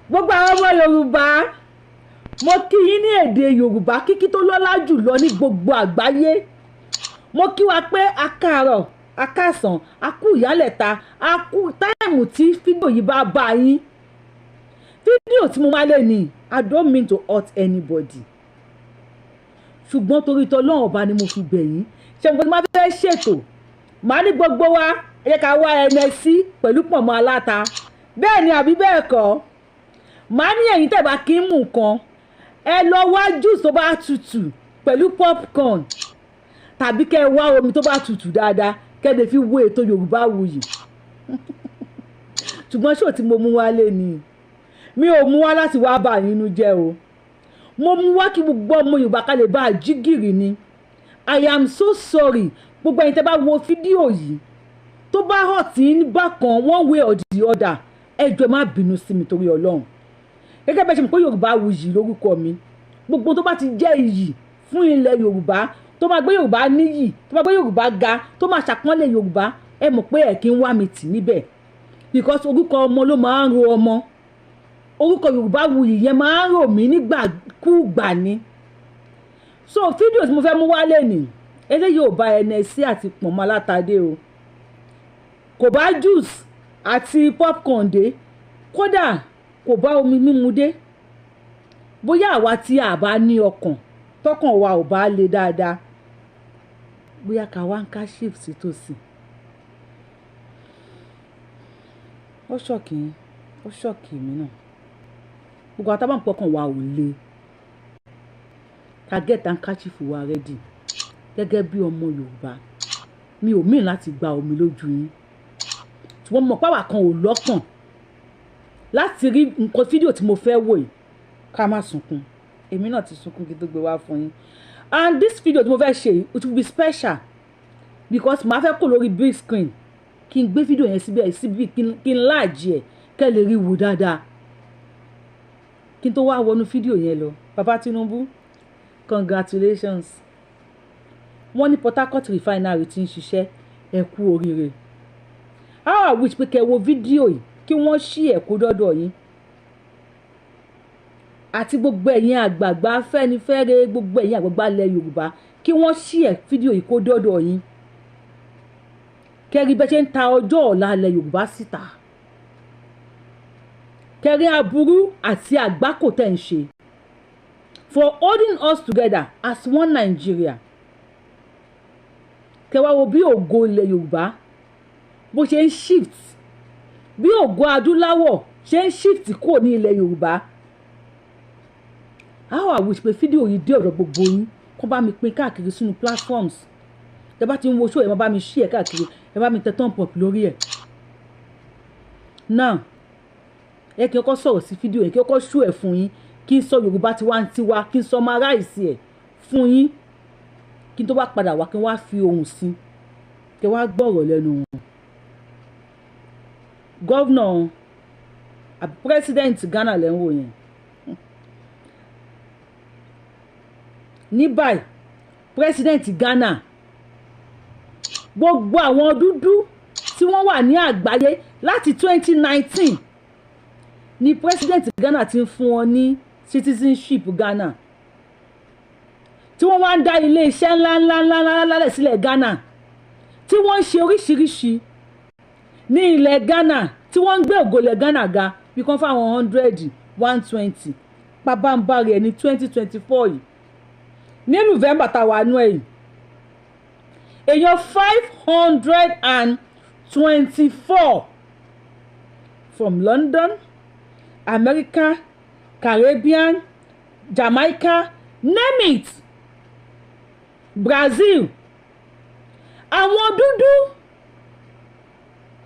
gbogbo àwọn ọmọ Yorùbá mo kí yín ní èdè Yorùbá kíkí tó lọ́lá jù lọ ní gbogbo àgbáyé. Mo kí wa pé a káàárọ̀ a káàsán a kú ìyálẹ̀ta a kú táìmù tí fídíò yìí bá bá yín. Fídíò tí mo máa lè ní I don't mean to hurt anybody. Ṣùgbọ́n torí t'Ọlọ́run ọba ni mo fi bẹ̀ yín. Ṣé mo máa fẹ́ ṣètò màá ní gbogbo wa ẹ jẹ́ ká wá ẹnẹsí pẹ̀lú pọ̀nmọ́ aláta. Bẹ́ẹ̀ ni àbí bẹ́ẹ̀ kọ́? Màá ní ẹ̀yin tẹ́ bá kí ń mú nǹkan ẹ lọ wá juice tó bá tutù pẹ̀lú popcorn tàbí kẹ́ ẹ wá omi tó bá tutù dáadáa kẹ́ ẹ lè fi wo ètò Yorubawuyi. Ṣùgbọ́n ṣó tí mo mú wá lé ni mi ò mú wá láti wá bà yín nínú jẹ́ o. Mo mú wá kí gbogbo ọmọ Yorùbá ká lè bá a jí gìrì ni. I am so sorry gbogbo ẹ̀yin tẹ́ bá wo fídíò yìí tó bá hàn tí ní bákan one way or the other ẹ jọ̀ọ́ má bínú sí mi torí Ọlọ́run. Gẹ́gẹ́ bẹ́ẹ̀ ṣe mọ̀ pé Yorubawuyi lórúkọ mi gbogbo tó bá ti jẹ́ iyì fún ilẹ̀ Yorùbá tó máa gbé Yorùbá níyì tó máa gbé Yorùbá ga tó máa ṣàpọ́nlé Yorùbá ẹ mọ̀ pé ẹ̀ kí ń wá mi tì níbẹ̀ because orúkọ ọmọ ló máa ń ro ọmọ orúkọ Yorubawuyi yẹn máa ń rò mí nígbàkúùgbà ni. So fídíò tí mo fẹ́ mú wálé nì eléyìí ò bá ẹnẹsí àti pọ̀nmọ́ alátadé o kò bá juice àti popcorn dé kódà kò bá omi mímu dé bóyá àwa tí a bá ní ọkàn tọkàn wa ò bá le dáadáa bóyá ká wá ń ká shift sí tòsí. Ó ṣọ́ọ̀kì mi náà gbogbo àtàwọn pọkàn wa ò le ká get handkerchief wa ready gẹ́gẹ́ bí ọmọ Yorùbá mi ò mìíràn láti gba omi lójú yín ṣùgbọ́n mo mọ̀ pàwà kan ò lọ́kàn láti rí nǹkan fídíò tí mo fẹ́ wò yìí ká má sunkún èmi náà ti sunkún kí tó gbé wá fún yín and this video tí mo fẹ́ ṣe it will be special because màá fẹ́ kó lórí big screen kí n gbé fídíò yẹn síbi kí n láàjì ẹ̀ kẹ́ lè rí wò dáadáa kí n tó wá wọnú fídíò yẹn lọ. Bàbá Tinubu congratulations wọ́n ní Port Harcourt refinery ti ń ṣiṣẹ́ ẹ kú oríire. How I wish pé kẹ́ wo fídíò yìí kí wọ́n ṣí ẹ̀ kó dọ́dọ̀ yín àti gbogbo ẹ̀yin àgbààgbà Afẹ́nifẹ́re gbogbo ẹ̀yin àgbààgbà ilẹ̀ Yorùbá kí wọ́n ṣí ẹ̀ fídíò yìí kó dọ́dọ̀ yín kẹ́rí bẹ́ẹ̀ ṣe ń ta ọjọ́ ọ̀la ilẹ̀ Yorùbá síta kẹ́rí aburú àti àgbákò tẹ̀ ń ṣe for holding us together as one Nigeria kẹwàá wo bí ògo ilẹ̀ Yorùbá bó ṣe ń shift bí ògo adúláwọ̀ ṣe ń shift kúrò ní ilẹ̀ Yorùbá. How I wish pé fídíò yìí dé ọ̀dọ̀ gbogbo yín kó bá mi pín káàkiri sínú platforms ẹ bá ti ń wo show ẹ má bá mi share káàkiri ẹ bá mi tẹ thumb up lórí ẹ̀. Now ẹ kí n kọ́ sọ̀rọ̀ sí fídíò yẹn kí n kọ́ show ẹ̀ fún yín kí n sọ Yorùbá tiwantiwa kí n summarize ẹ̀ fún yín kí n tó wá padà wá kí n wá fi ohùn sí kí n wá gbọ́rọ̀ lẹ́nu wọn. Gọ́vnà àbí president Ghana lẹ́ ń wò yẹn ní báyìí president Ghana gbogbo àwọn dúdú tí wọ́n wà ní àgbáyé láti 2019 ni president Ghana ti ń fún wọn ní citizenship Ghana tí wọ́n wá ń dá ilé iṣẹ́ ńláńlá sílẹ̀ Ghana tí wọ́n ń ṣe oríṣiríṣi ní ilẹ̀ Ghana tí wọ́n ń gbé ògo ilẹ̀ Ghana ga bí kan fáwọn 100 120 pabambari ẹ̀ ní 2024 yìí ní November tàwa nú ẹ̀yìn èèyàn 524 from London, America, Caribbean, Jamaica, name it, Brazil. Àwọn dúdú,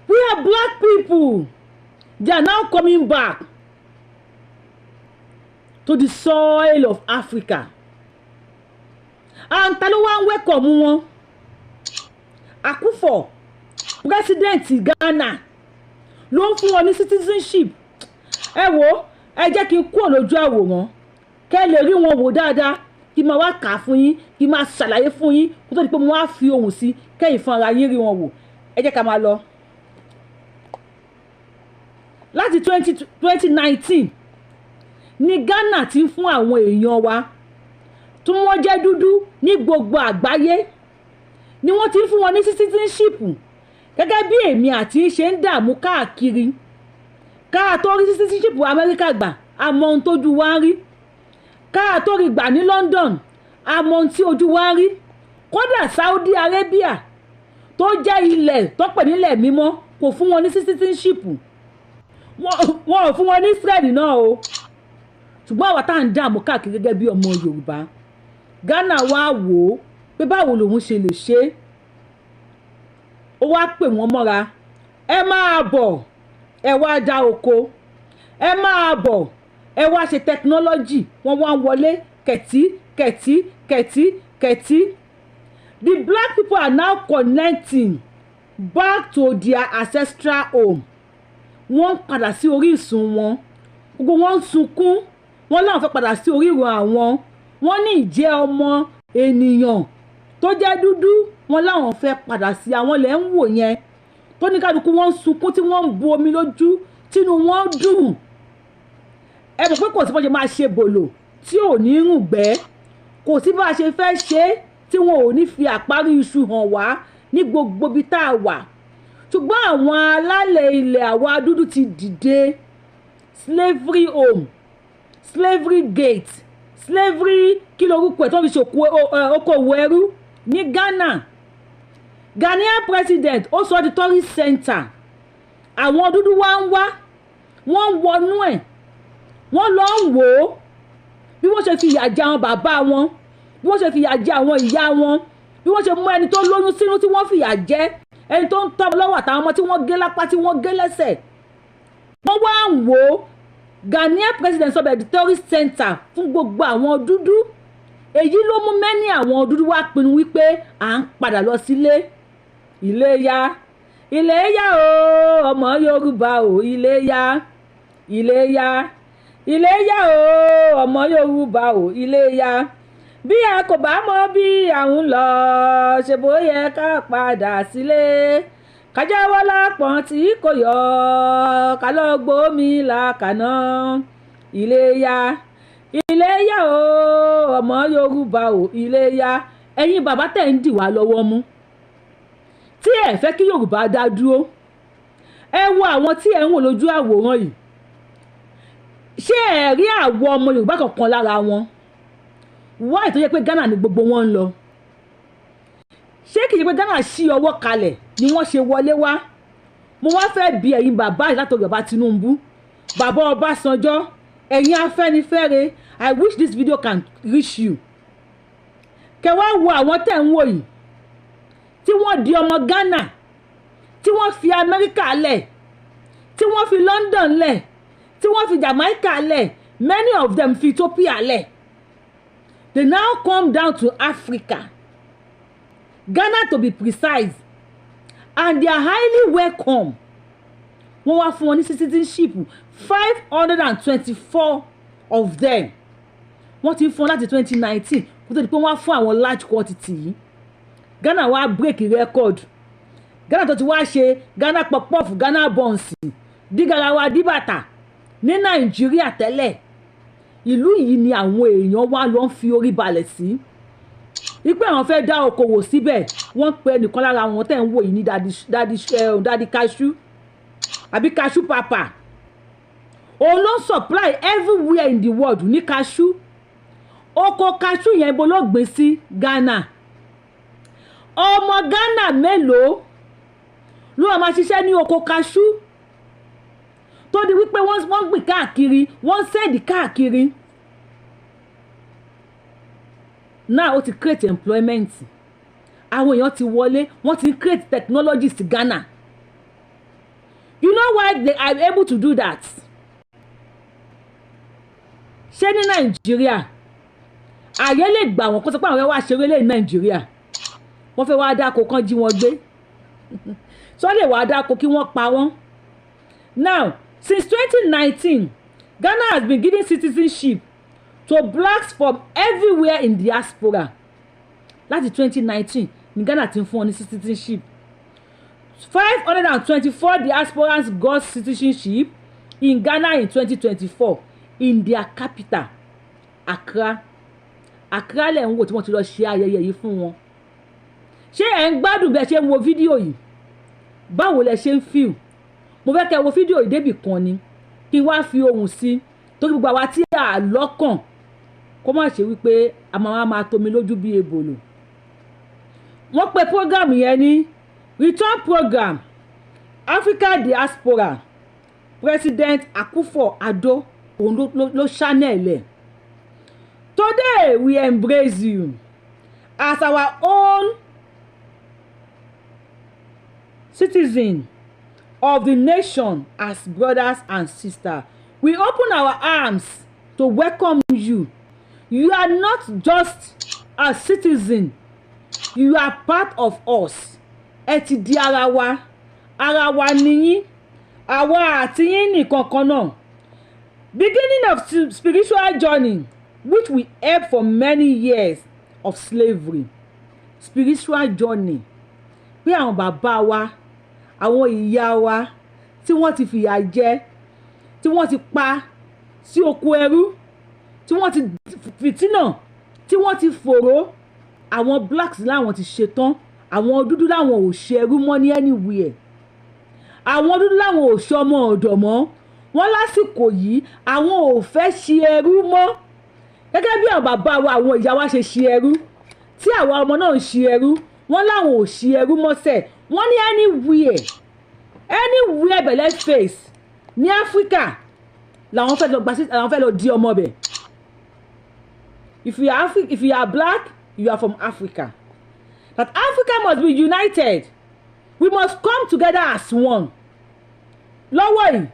we are black people. They are now coming back to the soil of Africa. And ta ló wá ń welcome wọn? Akufo, president Ghana, ló ń fún wọn ní citizenship. Ẹ wo, ẹ jẹ́ kí n kúrò lójú àwòrán kẹ́ lè rí wọn wò dáadáa kí n máa wá kà fún yín kí n máa ṣàlàyé fún yín kó tó di pé mo wá fi ohùn sí kẹ́yìn fún ara yín rí wọn wò. Ẹ jẹ́ ká máa lọ. Láti 2019 ní Ghana ti ń fún àwọn èèyàn wa tí wọ́n jẹ́ dúdú ní gbogbo àgbáyé ni wọ́n ti ń fún wọn ní citizenship gẹ́gẹ́ bí èmi àti ṣe ń dààmú káàkiri káà tó rí citizenship Amẹ́ríkà gbà àmọ́ ohun tójú wa ń rí káà tó rí gbà ní London àmọ́ ohun tí ojú wa ń rí kódà Saudi Arabia tó jẹ́ ilẹ̀ tó pè nílẹ̀ mímọ́ kò fún wọn ní citizenship wọn ò fún wọn ní Israel náà o ṣùgbọ́n àwa tá à ń dààmú káàkiri gẹ́gẹ́ bí ọmọ Yorùbá Ghana wá wò ó pé báwo lòun ṣe lè ṣe é ó wá pè wọ́n mọ́ra ẹ máa bọ̀ ẹ wá dá oko ẹ máa bọ̀ ẹ wá ṣe technology wọ́n wá ń wọlé kẹ̀tí kẹ̀tí kẹ̀tí kẹ̀tí. The black people are now connecting back to their ancestral home. Wọ́n padà sí orísun wọn gbogbo wọn ń sunkún wọ́n láwọn fẹ́ padà sí orírun àwọn wọ́n ní ìjẹ́ ọmọ ènìyàn tó jẹ́ dúdú wọ́n láwọn fẹ́ padà sí àwọn lẹ́ ń wò yẹn tó ní kálukú wọ́n ń sunkún tí wọ́n ń bu omi lójú tínú wọn dùn ẹ mọ̀ pé kò sí bó ṣe máa ṣe bòlò tí ò ní rùn gbẹ́ kò sí bá a ṣe fẹ́ ṣe tí wọn ò ní fi àparí iṣu hàn wá ní gbogbo ibi tá a wà ṣùgbọ́n àwọn alálẹ̀ ilẹ̀ àwa dúdú ti dìde slavery home slavery gate slavery kí lorúkọ ẹ̀ tó fi ṣòkò okòwò ẹrú ní Ghana Ghanaian president ó sọ di tourist center àwọn dúdú wá ń wá wọ́n ń wọnú ẹ̀ wọ́n lọ ń wò ó bí wọ́n ṣe fi ìyà jẹ àwọn bàbá wọn bí wọ́n ṣe fi ìyà jẹ àwọn ìyá wọn bí wọ́n ṣe mú ẹni tó lóyún sínú tí wọ́n fi ìyà jẹ ẹni tó ń tọ́ lọ́wọ́ àtàwọn ọmọ tí wọ́n gé lápá tí wọ́n gé lẹ́sẹ̀ wọ́n wá ń wò ó Ghanaian president sọ bẹ́ẹ̀ di tourist center fún gbogbo àwọn dúdú èyí ló mú mẹ́ni àwọn dúdú wá pinnu wípé à ń padà lọ sílé Iléyá Iléyá o ọmọ Yorùbá o Iléyá Iléyá Iléyá o ọmọ Yorùbá o Iléyá bí a kò bá mọ bí à ń lọ ṣe bó yẹ ká padà sílé kájáwọ́ lápọ̀n tí kò yọ ká lọ gbómi làkàná Iléyá Iléyá o ọmọ Yorùbá o Iléyá ẹ̀yin bàbá tẹ̀ ń dì wá lọ́wọ́ mú tí ẹ fẹ́ kí Yorùbá dá dúró ẹ wo àwọn tí ẹ ń wò lójú àwòrán yìí ṣé ẹ rí àwọ̀ ọmọ Yorùbá kankan lára wọn wáyé tó yẹ pé Ghana ni gbogbo wọn ń lọ ṣé kìí ṣe pé Ghana ṣí ọwọ́ kalẹ̀ ni wọ́n ṣe wọlé wá mo wá fẹ́ bi ẹ̀yin bàbá yìí látọ̀rọ̀ bàbá Tinubu bàbá Ọbásanjọ́ ẹ̀yin Afẹ́nifẹ́re I wish this video can reach you kẹ wá wo àwọn tẹ̀ ń wò yìí tí wọ́n di ọmọ Ghana tí wọ́n fi Amẹ́ríkà lẹ̀ tí wọ́n fi London lẹ̀ tí wọ́n fi Jamaica lẹ̀ many of them fi Ethiopia lẹ̀ they now come down to Africa Ghana to be precise and they are highly welcome wọ́n wá fún wọn ní citizenship 524 of them wọ́n ti fún wọn láti 2019 kó tó di pé wọ́n wá fún àwọn large quantity yìí Ghana wá break record Ghana tó ti wá ṣe Ghana pop-off Ghana buns dígarawa díbàtà ní Nàìjíríà tẹ́lẹ̀ ìlú yìí ni àwọn èèyàn wá lọ ń fi orí balẹ̀ sí wípé àwọn fẹ́ dá okòwò síbẹ̀ wọ́n pe nìkan lára àwọn tẹ̀ ń wò yìí ní dadi cashew àbí cashew papa òun ló ń supply everywhere in the world ní cashew oko cashew yẹn ibo ló gbé sí Ghana ọmọ Ghana mélòó ló wà máa ṣiṣẹ́ ní oko cashew tó di wípé wọ́n gbìn káàkiri wọ́n sẹ́ẹ̀dì káàkiri náà ó ti create employment àwọn èèyàn ti wọlé wọ́n ti create technologies ti Ghana you know why they are able to do that ṣé ní Nàìjíríà ààyè lè gbà wọ́n kó sọ pé àwọn fẹ́ wá ṣeré lé Nàìjíríà wọ́n fẹ́ wá dáko kán jí wọn gbé sọ lè wá dáko kí wọ́n pa wọ́n. Now since 2019 Ghana has been giving citizenship to blacks from everywhere in diaspora láti 2019 ní Ghana ti ń fún wọn ní citizenship 524 diasporans got citizenship in Ghana in 2024 in their capital Accra. Accra lẹ̀ ń wò tí wọ́n ti lọ ṣe ayẹyẹ yìí fún wọn. Ṣé ẹ̀ ń gbádùn bí ẹ ṣe ń wo fídíò yìí? Báwo lẹ ṣe ń feel? Mo fẹ́ kẹ́ wo fídíò yìí débì kan ni kí n wá fi ohùn sí torí gbogbo àwa tí a lọ́kàn kó má ṣe wípé a máa tomi lójú bí ebòlò. Wọ́n pe program yẹn ní return program Africa Diaspora President Akufo-Addo òun ló channel ẹ̀. Today we embrace you as our own citizen of the nation, as brothers and sisters. We open our arms to welcome you. You are not just a citizen, you are part of us. Ẹ ti di ara wa nìyí, àwa àti yín nìkan kan náà. Beginning of spiritual journey which we help for many years of slavery. Spiritual journey pé àwọn bàbá wa, àwọn ìyá wa tí wọ́n ti fìyà jẹ, tí wọ́n ti pa sí oko ẹrú, tí wọ́n ti fìtínà, tí wọ́n ti fòró, àwọn blacks láwọn ti ṣetán, àwọn dúdú láwọn ò ṣe ẹrú mọ́ ní anywhere, àwọn dúdú láwọn ò ṣe ọmọ ọ̀dọ̀ mọ́, wọ́n lásìkò yìí àwọn ò fẹ́ ṣe ẹrú mọ́ gẹ́gẹ́ bí àwọn bàbá wa àwọn ìyá wa ṣe ṣe ẹrú tí àwa ọmọ náà ń ṣe ẹrú, wọ́n láwọn ò ṣe ẹrú mọ́sẹ̀, wọ́n ní anywhere bẹ̀lẹ́ face ní Áfíríkà làwọn fẹ́ lọ di ọmọ bẹ̀. If you are black, you are from Africa. That Africa must be united. We must come together as one. Lọ́wọ́ yìí,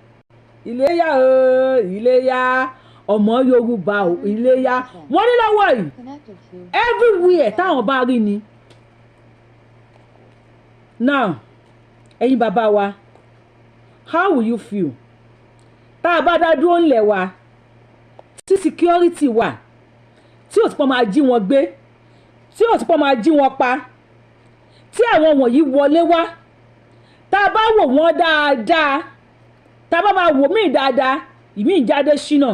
Iléyá o, Iléyá, ọmọ Yorùbá o, Iléyá. Wọ́n ní lọ́wọ́ yìí, everywhere táwọn bá rí ni. Now, ẹ̀yin bàbá wa, how will you feel? Tá a bá dá dúró ńlẹ̀ wa, tí security wà, tí ò ti pọ̀ máa jí wọn gbé, tí ò ti pọ̀ máa jí wọn pa, tí àwọn wọ̀nyí wọlé wá, tá a bá wò wọ́n dáadáa, tá a bá máa wò míì dáadáa, ìmí ìjáde ṣínà,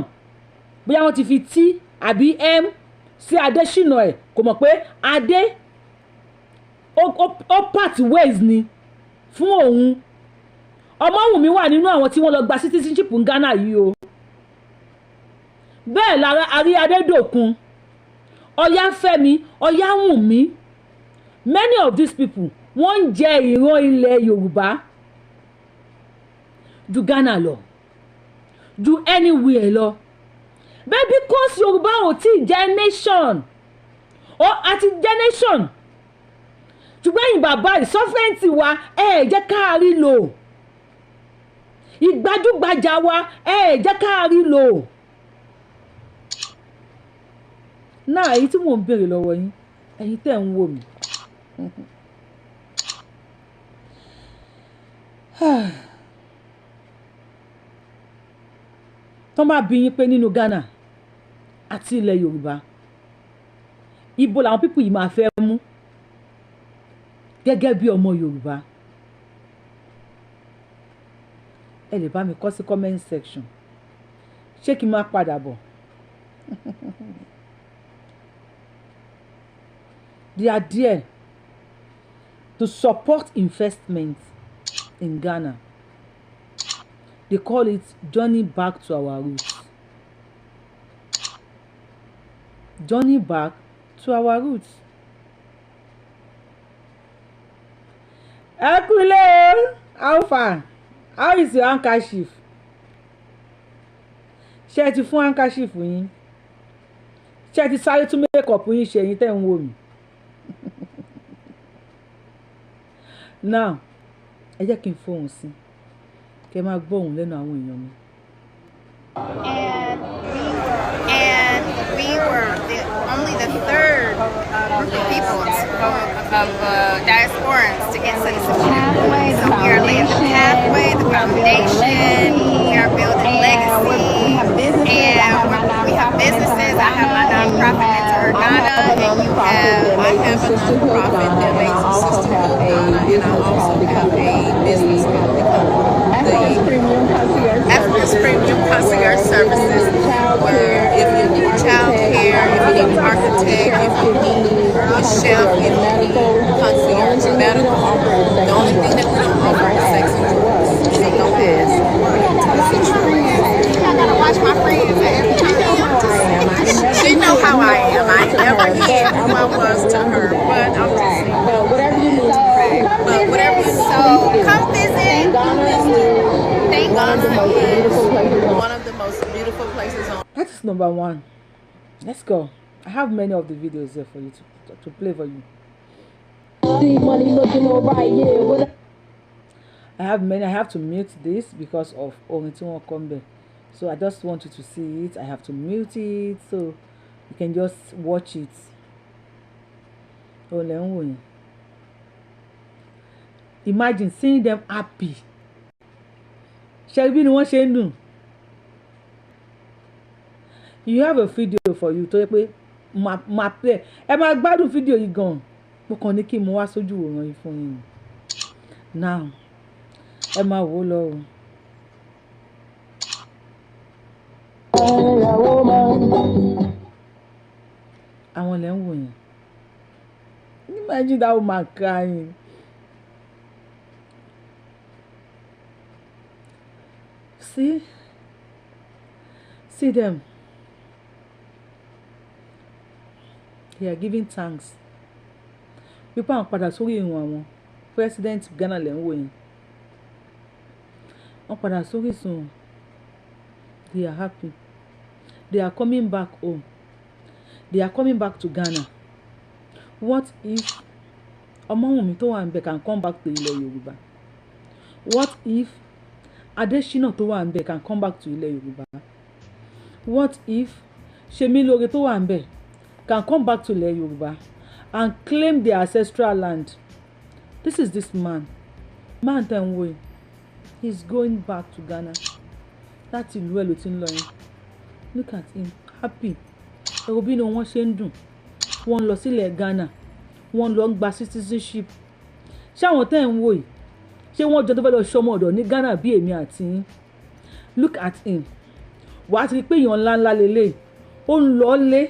bóyá wọ́n ti fi T àbí M sí adé ṣínà ẹ̀, kò mọ̀ pé adé ó part ways ni fún òun. Ọmọwùnmí wà nínú àwọn tí wọ́n lọ gba citizenship ní Ghana yìí o. Bẹ́ẹ̀ lára arí Adédòkun, Ọ̀yáfẹ́mi, Ọ̀yáwùnmí, many of these people wọ́n ń jẹ ìran ilẹ̀ Yorùbá ju Ghana lọ, ju anywhere lọ. But because Yorùbá ò tí jẹ́ nation, àti jẹ́ nation, ṣùgbọ́n ẹ̀yin bàbá ìsọ́fẹ́ǹtì wa jẹ́ káàrí lò, ìgbajúgbajà wa jẹ́ káàrí lò. Náà èyí tí mò ń béèrè lọ́wọ́ yín, ẹ̀yin tẹ́ ń wò mí. Tọ́ bá bi yín pé nínú Ghana àti ilẹ̀ Yorùbá, ibo làwọn pípù yìí máa fẹ́ mú gẹ́gẹ́ bí ọmọ Yorùbá? Ẹ lè bá mi kọ sí comment section. Ṣé kí n máa padà bọ̀? They are there to support investment in Ghana. They call it journey back to our roots. Journey back to our roots. Ẹ kúlé, how far? How is your handkerchief? Ṣé ẹ ti fún handkerchief yín? Ṣé ẹ ti sáré tún makeup yín ṣe ẹ̀yin tẹ́ ń wò mí? Now, ẹ jẹ́ kí n fohùn sí kẹ́ máa gbóhùn lẹ́nu àwọn èèyàn mi. And we were only the third group of people of diasporans to get citizenship. So we are laying the pathway, the foundation. We are building legacy, and we have businesses. I have my nonprofit Enter Ghana, and I have a nonprofit that makes Sisterhood Ghana, and I also have a business called the Africa's Premium Concierge Services. beautiful places on. That's number one. Let's go. I have many of the videos there for you to play for you. Money looking alright, yeah. I have many. I have to mute this because of Orin Kombe. So I just want you to see it. I have to mute it so you can just watch it. Imagine seeing them happy. Shelby, no one. You have a video for you to play. Ma play. Ẹ máa gbádùn video yìí gan. Mo kàn ní kí mo wá sójú òòrùn yìí fún yín. Now, ẹ máa wò lọ o. Àwọn lẹ ń wò yẹn. Imagine that woman crying. See them. They are giving thanks. People are padà sórí ìrun àwọn. President Ghana lẹ ń wò yẹn. Wọ́n padà sórí ìsùn. They are happy. They are coming back home. They are coming back to Ghana. What if Ọmọwùnmí tó wà ńbẹ̀ can come back to ilẹ̀ Yorùbá? What if Adésínà tó wà ńbẹ̀ can come back to ilẹ̀ Yorùbá? What if Ṣemílóore tó wà ńbẹ̀ can come back to ilẹ̀ Yorùbá and claim their ancestral land? This is this man. Man tẹ̀ ń wò yìí. He's going back to Ghana. Láti ìlú ẹ̀ ló ti ń lọ yẹn. Look at him, happy. Ẹ̀rọ bí inú wọn ṣe ń dùn. Wọ́n lọ sílẹ̀ Ghana. Wọ́n lọ ń gba citizenship. Ṣé àwọn tẹ́ ń wò yìí? Ṣé wọ́n jọ tó fẹ́ lọ ṣọmọ ọ̀dọ̀ ní Ghana bí èmi àti yín? Look at him. Wàá ti rí pé èèyàn ńláńlá lélẹ̀. Ó ń lọ lé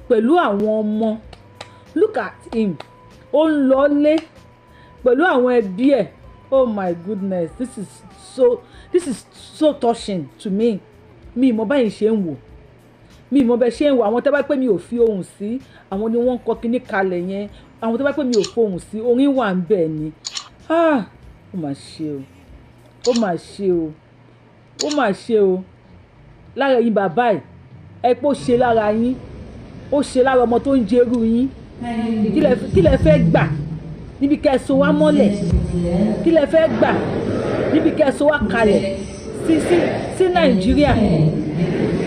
pẹ̀lú àwọn ọmọ. Look at him. Ó ń lọ lé pẹ̀lú àwọn ẹbí ẹ̀. Oh my goodness, this is so touching to me. Mi mo báyìí ṣe ń wò. Mi mo bẹ ṣe ń wò. Àwọn tẹ́ bá pé mi ò fi ohùn sí, àwọn ni wọ́n kọ kíní kalẹ̀ yẹn. Àwọn tẹ́ bá pé mi ò fohùn sí, orin wà ń bẹ̀ ni. Ó mà ṣe o. Ó mà ṣe o. Ó mà ṣe o. Lára yín bàbá ẹ̀, ẹ pé ó ṣe lára yín. Ó ṣe lára ọmọ tó ń jẹrú yín. Kí lẹ fẹ́ gbà níbi kẹ́ so wá mọ́lẹ̀? Kí lẹ fẹ́ gbà níbi kẹ́ so wá kalẹ̀ sí Nàìjíríà?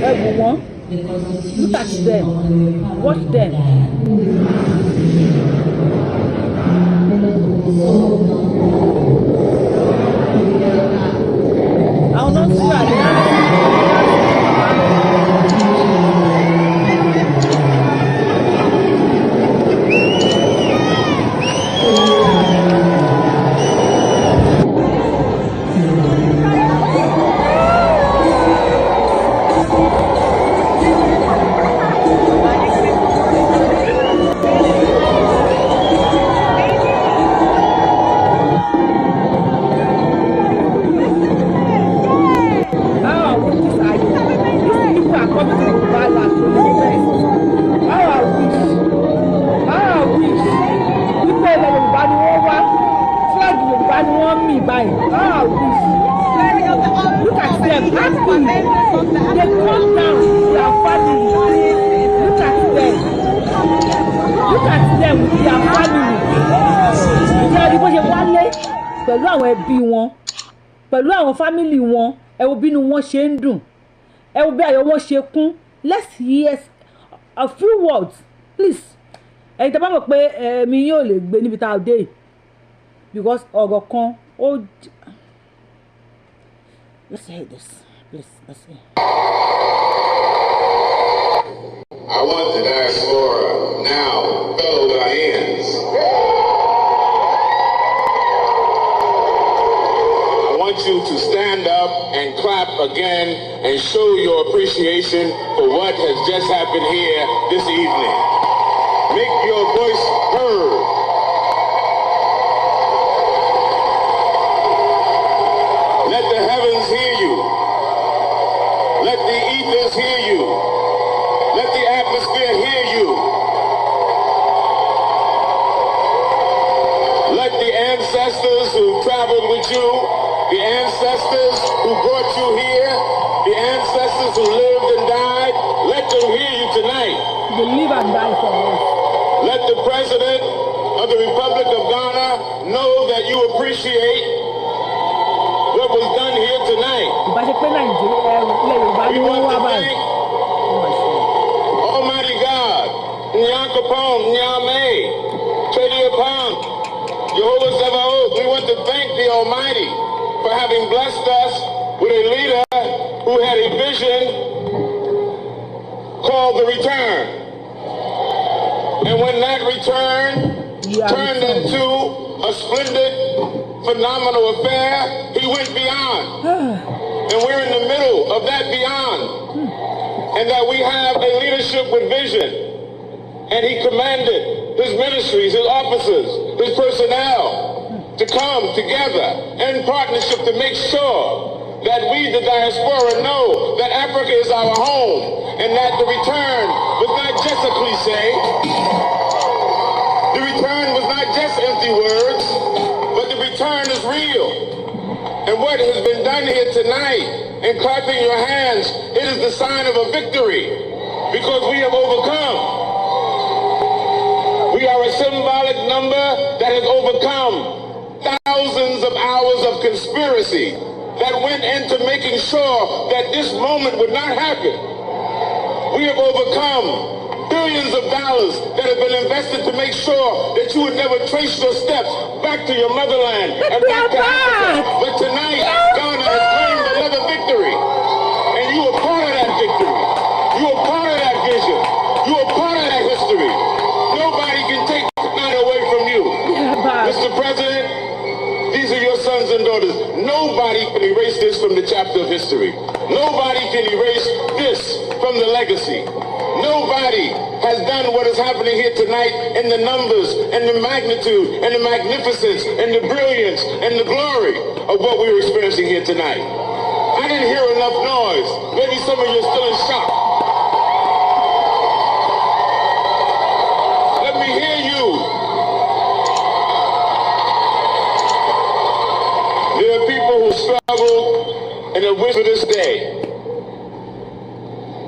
Ẹ wò wọ́n. Look at them. Watch them. Àwọn náà ń sún àlẹ́. Pẹ̀lú àwọn ẹbí wọn, pẹ̀lú àwọn fámìlì wọn, ẹ wo bínú wọn ṣe ń dùn, ẹ wo bí ayọ̀ wọn ṣe kún. Let's hear a few words, please. Ẹ̀yin tẹ́ bá mọ̀ pé ẹ̀mí yóò lè gbé níbi tá a dé because ọ̀rọ̀ kan ó. Let's hear this, please. Let's hear. I want the diaspora now, fellow Dianes. I want you to stand up and clap again and show your appreciation for what has just happened here this evening. Make your voice heard. Let the heavens hear you. Let the ethers hear you. Let the atmosphere hear you. Let the ancestors who traveled with you, the ancestors who brought you here, the ancestors who lived them hear you tonight. They live and die for us. Let the President of the Republic of Ghana know that you appreciate what was done here tonight. Ìbáṣepé Nàìjíríà ilẹ̀ Yorùbá ni We wọ́n want wá to báyìí. thank Almighty God, Nyankopon, Nyame, Chediapam, Jehovah Sabaoth. We want to thank the Almighty for having blessed us with a leader who had a vision called the return. And when that return turned into a splendid, phenomenal affair, he went beyond. And we're in the middle of that beyond. And that we have a leadership with vision. And he commanded his ministries, his officers, his personnel to come together in partnership to make sure that we, the diaspora, know that Africa is our home and that the return was not just a cliche. The return was not just empty words, but the return is real. And what has been done here tonight, and clapping your hands, it is the sign of a victory because we have overcome. We are a symbolic number that has overcome thousands of hours of conspiracy that went into making sure that this moment would not happen. We have overcome billions of dollars that have been invested to make sure that you would never trace your steps back to your motherland and back to Africa. But tonight, Ghana has claimed another victory. And you are part of that victory. You are part of that vision. You are part of that history. Nobody can take Ghana away from you. Mr. President, these are your sons and daughters. Nobody can erase this from the chapter of history. Nobody can erase this from the legacy. Nobody has done what is happening here tonight in the numbers and the magnitude and the magnificence and the brilliance and the glory of what we are experiencing here tonight. I didn't hear enough noise. Maybe some of you are still in shock. Let me hear you. There are people who struggle and have wished for this day.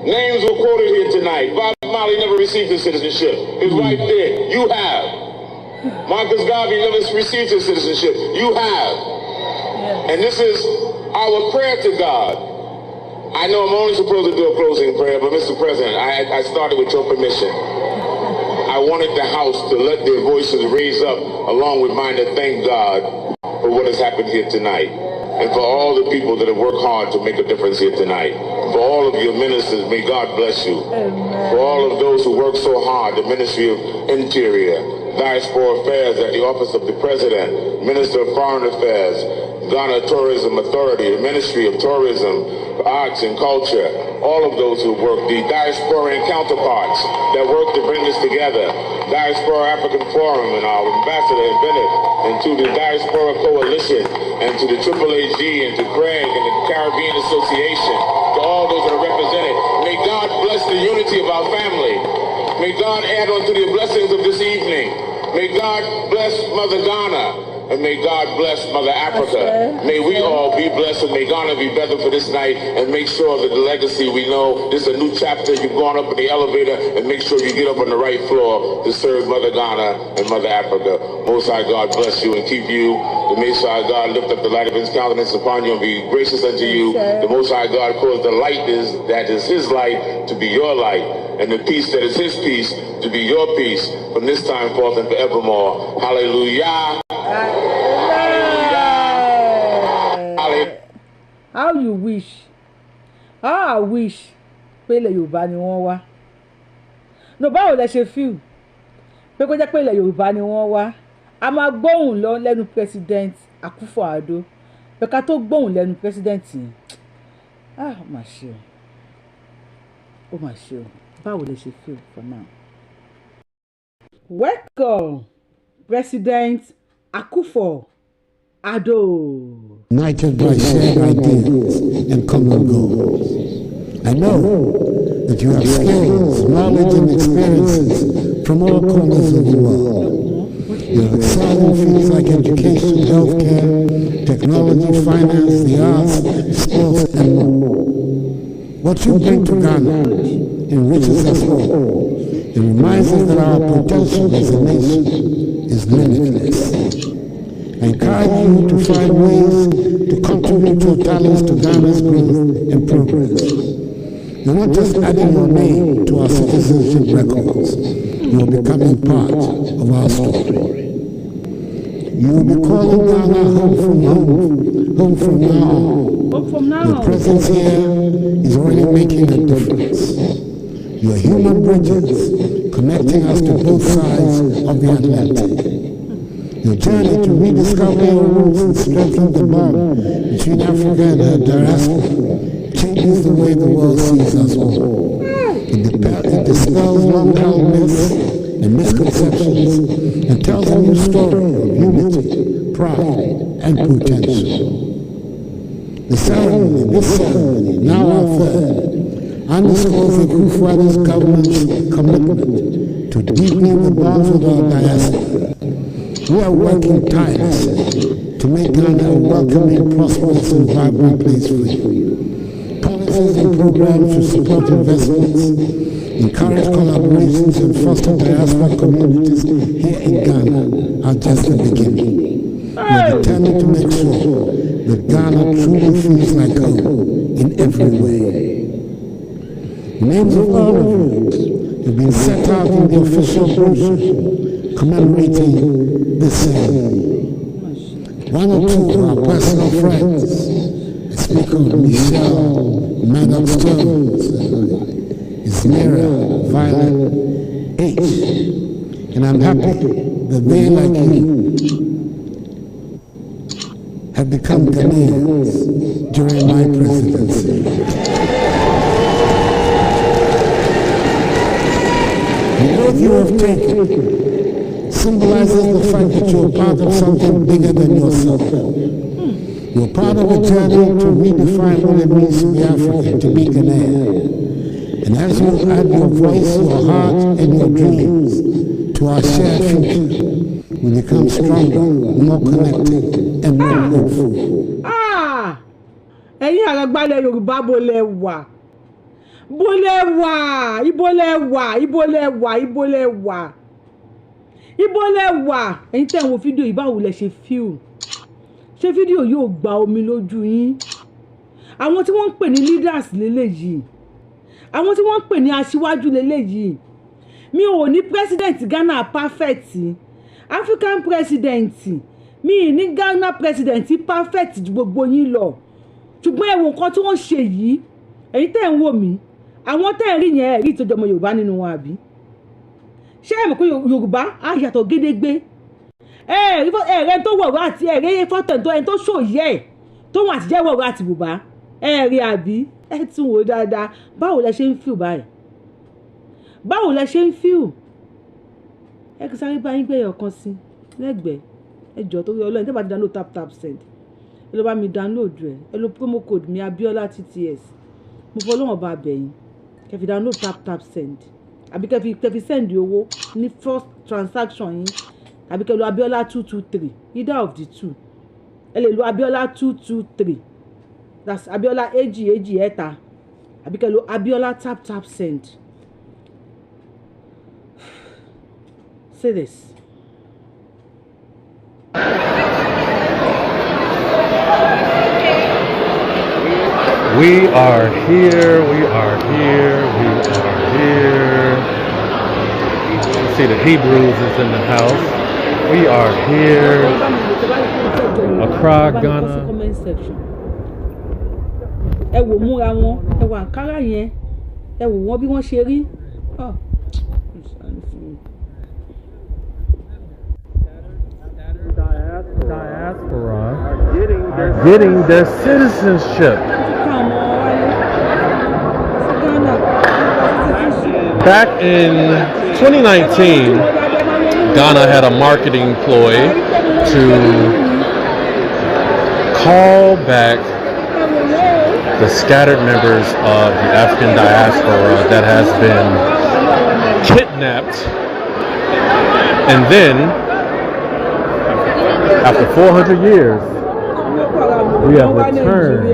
Names were quoted here tonight. Bob Marley never received his citizenship. His wife did. You have. Marcus Garvey never received his citizenship. You have. And this is our prayer to God. I know I'm only supposed to do a closing prayer, but Mr. President, I started with your permission. I wanted the House to let their voices raise up along with mine to thank God for what has happened here tonight. And for all the people that have worked hard to make a difference here tonight. For all of your ministers, may God bless you. Amen. For all of those who work so hard, the Ministry of Interior, Diaspora Affairs at the Office of the President, Minister of Foreign Affairs, Ghana Tourism Authority, the Ministry of Tourism, Arts and Culture, all of those who work, the diasporan counterparts that work to bring this together, Diaspora African Forum and our ambassador in Bennett, and to the Diaspora Coalition, and to the AAAG, and to Craig, and the Caribbean Association, to all those that are represented. May God bless the unity of our family. May God add on to the blessings of this evening. May God bless Mother Ghana. And may God bless Mother Africa. May we all be blessed, and may Ghana be better for this night, and make sure that the legacy we know, this is a new chapter. You've gone up in the elevator, and make sure you get up on the right floor to serve Mother Ghana and Mother Africa. Most High God bless you and keep you. The Most High God lift up the light of his countenance upon you and be gracious unto you. The Most High God cause the light that is his light to be your light, and the peace that is his peace to be your peace from this time forth and forevermore. Hallelujah. How you wish? How I wish pé ilẹ̀ Yorùbá ni wọ́n wá. No, báwo lẹ ṣe feel pé kó jẹ́ pé ilẹ̀ Yorùbá ni wọ́n wá. A máa gbóhùn lọ lẹ́nu President Akufo-Addo pé ká tó gbóhùn lẹ́nu President yìí. Ó mà ṣe o. Ó mà ṣe o. Báwo lẹ ṣe feel for now? Welcome, President Akufo-Addo. United by shared ideas and common goals. I know that you have skills, knowledge, and experiences from all corners of the world. You have excelled in fields like education, healthcare, technology, finance, the arts, sports, and more. What you bring to Ghana enriches us all. It reminds us that our potential as a nation is limitless. I encourage you to find ways to contribute your talents to Ghana's growth and progress. You're not just adding your name to our citizenship records. You're becoming part of our story. You will be calling Ghana home from now on. Your presence here is already making a difference. Your human bridges connecting us to both sides of the Atlantic. Your journey to rediscover your roots and strengthen the bond between Africa and her diaspora changes the way the world sees us all. It dispels long-held myths and misconceptions and tells a new story of unity, pride, and potential. This ceremony, now our third, underscores the Kufuor's government's commitment to deepening the bonds with our diaspora. We are working tirelessly to make Ghana a welcoming, prosperous, and vibrant place for you. Policies and programs to support investments, encourage collaborations, and foster diaspora communities here in Ghana are just the beginning. We are determined to make sure that Ghana truly feels like home in every way. The names of all of you have been set out in the official brochure commemorating this ceremony. One or two of our personal friends, I speak of Michelle, Madam Stones, Ismira, Violet, H. And I'm happy that they, like you, have become Ghanaians during my presidency. The oath you have taken symbolizes the fact that you're part of something bigger than yourself. You're part of a journey to redefine what it means to be African, to be Ghanaian. And as you add your voice, your heart, and your dreams to our shared future, we become stronger, more connected, and more hopeful. Ẹ̀yin àgbàgbà Yorùbá bó lẹ wà. Bó lẹ wà, ibo lẹ wà, ibo lẹ wà, ibo lẹ wà. Ibo lẹ wà. Ẹ̀yin tẹ́ ń wo fídíò yìí báwo lẹ ṣe feel? Ṣé fídíò yóò gba omi lójú yín? Àwọn tí wọ́n ń pè ní leaders lélẹ́yìí. Àwọn tí wọ́n ń pè ní aṣíwájú lélẹ́yìí. Mi ò ní president Ghana perfect. African president. Mi ní Ghana president perfect ju gbogbo yín lọ. Ṣùgbọ́n ẹ wo nǹkan tí wọ́n ṣe yìí. Ẹ̀yin tẹ́ ń wò mí. Àwọn tẹ́ ń rí yẹn rí ìtọ́jú ọmọ Yorùbá nínú wọn àbí? Ṣé ẹ mọ̀ pé Yorùbá á yàtọ̀ gédégbé? Ẹ̀rẹ́ tó wọ̀rọ̀ àti ẹ̀rẹ́ fọ́tò ẹni tó ṣòyẹ́ ẹ̀ tó wọn àtijọ́ wọ̀rọ̀ àti bùbá ẹ̀rí àbí ẹ tún wò dáadáa. Báwo lẹ ṣe ń feel báyìí? Báwo lẹ ṣe ń feel? Ẹ kì í sáré bá yín gbé ẹyọ kan sí lẹ́gbẹ̀ẹ́ ẹ jọ̀ọ́ torí Ọlọ́run tẹ́ bá ti download tap send ẹ lọ bá mi download rẹ̀ ẹ lo promo code mi Abiola TTS mo fọ Ọlọ́run bá bẹ̀yìn kẹ́ fi download tap send àbí kẹ́ fi send owó ní first transaction yín àbí kẹ́ lo Abiola 223 either of the two ẹ lè lo Abiola 223 that's Abiola èjì ẹ̀ta àbí kẹ́ lo Abiola tap send. Say this. We are here, we are here, we are here. See the Hebrews is in the house. We are here. Accra, Ghana. Ẹ wò múra wọn, ẹ wò àǹkárá yẹn, ẹ wò wọ́n bí wọ́n ṣe rí. Diaspora are getting their citizenship. Back in 2019, Ghana had a marketing ploy to call back the scattered members of the African diaspora that has been kidnapped, and then after 400 years, we have returned,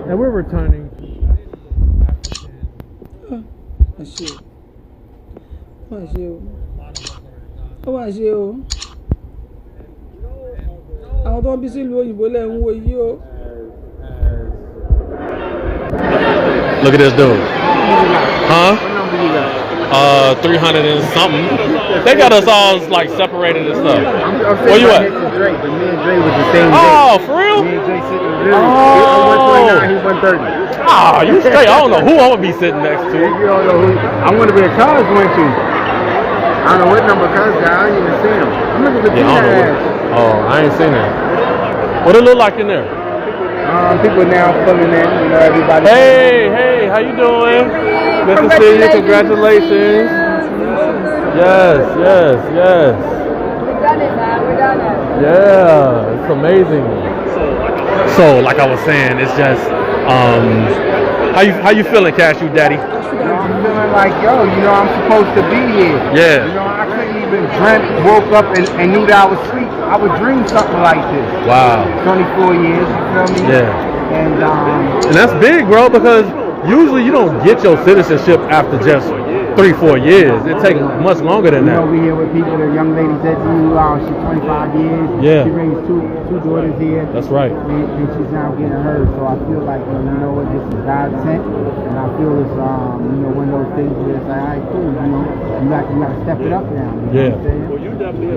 and we're returning to Ẹ ṣé o. Ó mà ṣe o. Ó mà ṣe o. Àwọn tó ń bí sílùú òyìnbó lẹ́ ń wo yìí o. Look at this dude. Huh? 300 and something. They got us all like separated and stuff. Where you at? Me and Dre was the same day. Oh, for real? Me and Dre sitting really. I'm 129, he's 130. Ah, you straight. I don't know who I'm gonna be sitting next to. You don't know who. I wonder where Cuz went to. I don't know what number Cuz got. I ain't even seen him. I'm looking at the ass. Oh, I ain't seen that. What it look like in there? People now filling in. You know, everybody. Hey, how you doing? Good to see you. Congratulations. Yes. We done it, man. We done it. Yeah, it's amazing. So, like I was saying, it's just how you feeling, Cashew Daddy? I'm feeling like, yo, you know, I'm supposed to be here. Yeah. You know, I couldn't even dream, woke up and knew that I was asleep. I would dream something like this. Wow. 24 years, you feel me? Yeah. And that's big, bro, because usually you don't get your citizenship after just 3-4 years. It takes much longer than that. You know, we here with people, the young lady said to you, she's 25 years. Yeah. She raised two daughters here. That's right. And she's now getting hers. So I feel like, you know what, this is God sent. And I feel it's, you know, one of those things where it's like, all right, cool, you know, you got to step it up now. You know what I'm saying?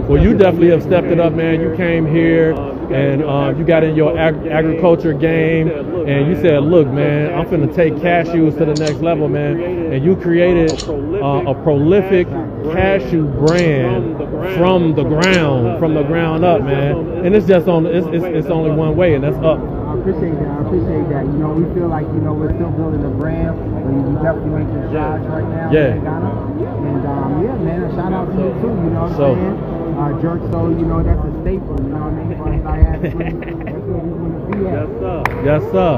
Well, you definitely have stepped it up, man. You came here and you got in your agriculture game and you said, look, man, I'm finna take cashews to the next level, man. And you created a prolific cashew brand from the ground up, man. And it's just it's only one way, and that's up. I appreciate that. You know, we feel like, you know, we're still building a brand, but we definitely making strides right now. Yeah. And yeah, man, a shout out to you too. You know what I'm saying? Jerk, so you know that's a staple. You know what I mean? That's where we want to be at. Yes, sir.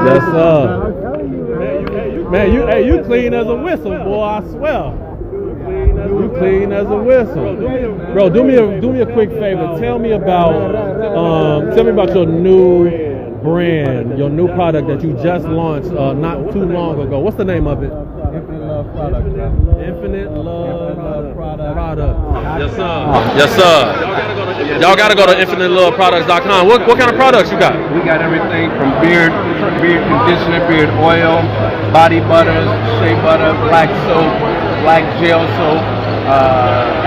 Yes, sir. Man, you clean as a whistle, boy. I swear. You clean as a whistle, bro. Do me a quick favor. Tell me about your new brand, your new product that you just launched not too long ago. What's the name of it? Infinite Love Product. Infinite Love Product. Yes, sir. Yes, sir. Y'all gotta go to infiniteloveproducts.com. What kind of products you got? We got everything from beard conditioner, beard oil, body butters, shea butter, black soap, black gel soap,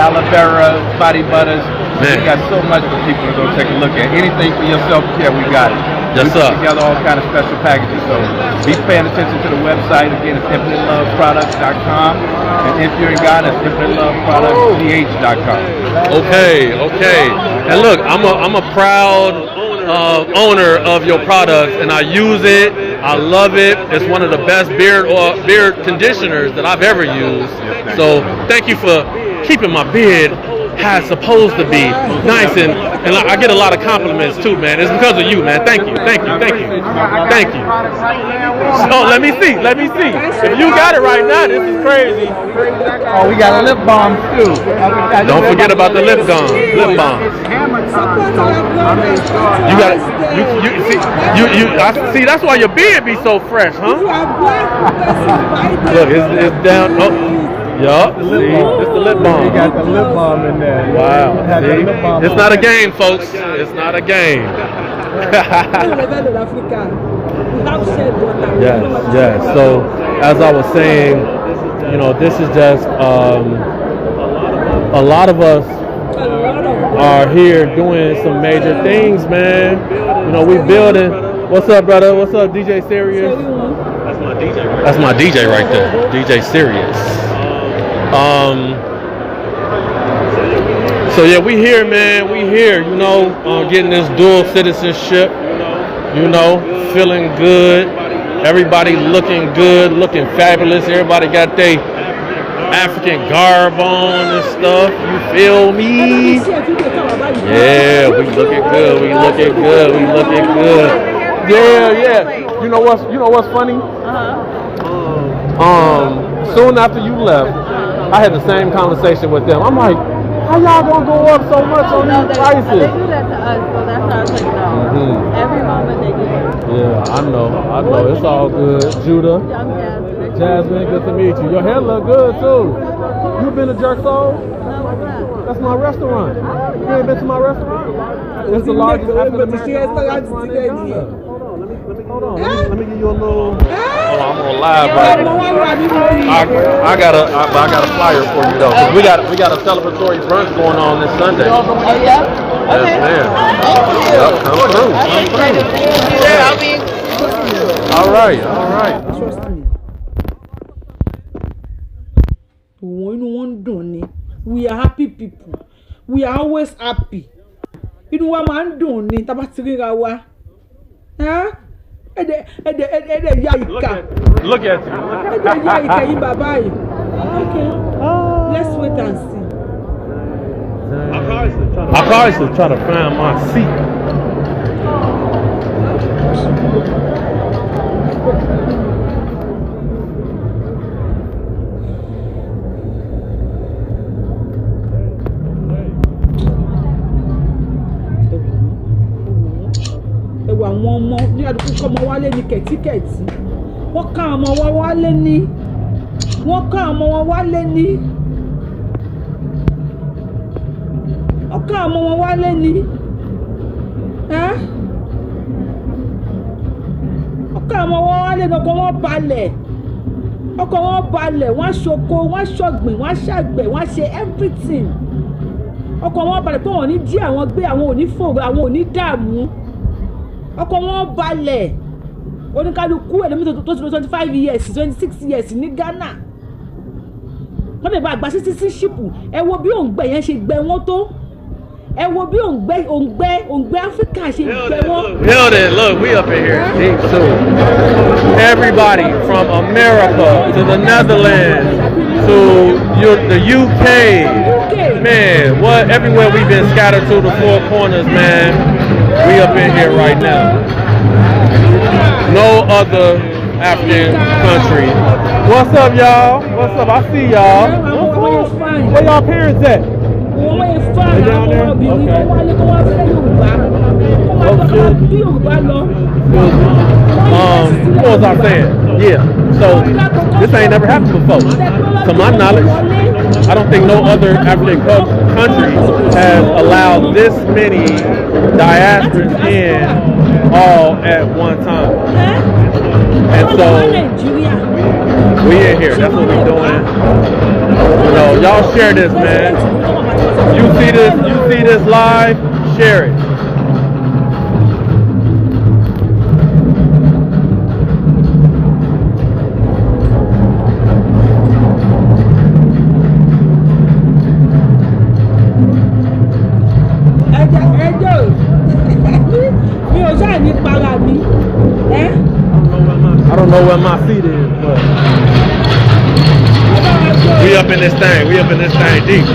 aloe vera, body butters. Man. We got so much for people to go take a look at. Anything for your self-care, we got it. Yes, we sir. put together all kind of special packages. So be paying attention to the website. Again, it's infiniteloveproducts.com. And if you're in Ghana, it's infiniteloveproducts.ch.com. Okay. And look, I'm a proud owner of your products, and I use it. I love it. It's one of the best beard conditioners that I've ever used. So thank you for keeping my beard how it's supposed to be, nice, and I get a lot of compliments too, man. It's because of you, man. Thank you. So let me see. If you got it right now, this is crazy. Oh, we got lip balms too. Don't forget about the lip balm. It's hammer time, so I made sure. You got it. I see. That's why your beard be so fresh, huh? Look, it's down. Oh. Yup, see, it's the lip balm. You got the lip balm in there. Wow, see? It's not a game, folks. It's not a game. Yes. So, as I was saying, you know, this is just a lot of us are here doing some major things, man. You know, we building. What's up, brother? What's up, DJ Serious? That's my DJ right there. DJ Serious. So yeah, we here, man. We here, you know, getting this dual citizenship, you know, feeling good. Everybody looking good, looking fabulous. Everybody got their African garb on and stuff. You feel me? Yeah, we looking good. Yeah. You know what's funny? Soon after you left, I had the same conversation with them. I'm like, how y'all gonna go up so much on these prices? They do that to us, so that's how I was like, no. Every moment they do it. Yeah, I know. It's all good. Judah. Jasmine, good to meet you. Your hair look good too. You been to Jerk Soul? That's my restaurant. You ain't been to my restaurant? It's the largest African American restaurant in Ghana. Hold on. Let me give you a little. Oh, I'm on live right now. I got a flyer for you though. 'Cause we got a celebratory brunch going on this Sunday. Oh yeah. Yes, ma'am. Yep, come through. Yeah, I'll be. All right. Trust me. We are happy people. We are always happy. Inú wa máa ń dùn ni tá bá ti ríra wa. Ẹ̀dẹ̀ ya ìka. Look at you. Ẹ̀dẹ̀ ya ìka yín bàbá yìí. Okay. Let's wait and see. I'm probably still trying to find my seat. Ẹ̀wọ̀ àwọn ọmọ ní àdúgbò kọ́ ọmọ wálé ní kẹ̀tíkẹ̀tí. Wọ́n ká ọmọ wa wálé ní. Wọ́n ká ọmọ wọn wálé ní. Ọ̀ká ọmọ wọn wálé ní. Ọ̀ká ọmọ wọn wálé ní ọkọ̀ wọn balẹ̀. Ọkọ̀ wọn balẹ̀, wọ́n ṣoko, wọ́n ṣọ̀gbìn, wọ́n ṣàgbẹ̀, wọ́n ṣe everything. Ọkọ̀ wọn balẹ̀ pé wọ́n ní jí àwọn gbé, àwọn ò ní fòrò, àwọn ò ní dààmú. Ọkọ̀ wọn balẹ̀. Oníkálukú ẹ̀lẹ́mí tó ti lọ 25 years, 26 years ní Ghana. Wọ́n lè bá àgbà citizenship. Ẹ wo bí òǹgbẹ yẹn ṣe gbẹ wọ́n tó. Ẹ wo bí òǹgbẹ Áfíríkà ṣe gbẹ wọ́n. Held it. Look, we up in here deep too. Everybody from America to the Netherlands to the UK. Man, what? Everywhere we've been scattered to the four corners, man. We up in here right now. No other African country. What's up, y'all? What's up? I see y'all. Where y'all parents at? They down there? Okay. What was I saying? Yeah. So this ain't never happened before. To my knowledge, I don't think no other African country has allowed this many diasporas in all at one time. And so we in here. That's what we doing. You know, y'all share this, man. You see this live, share it. I don't know where my seat is, but we up in this thing. We up in this thing deep.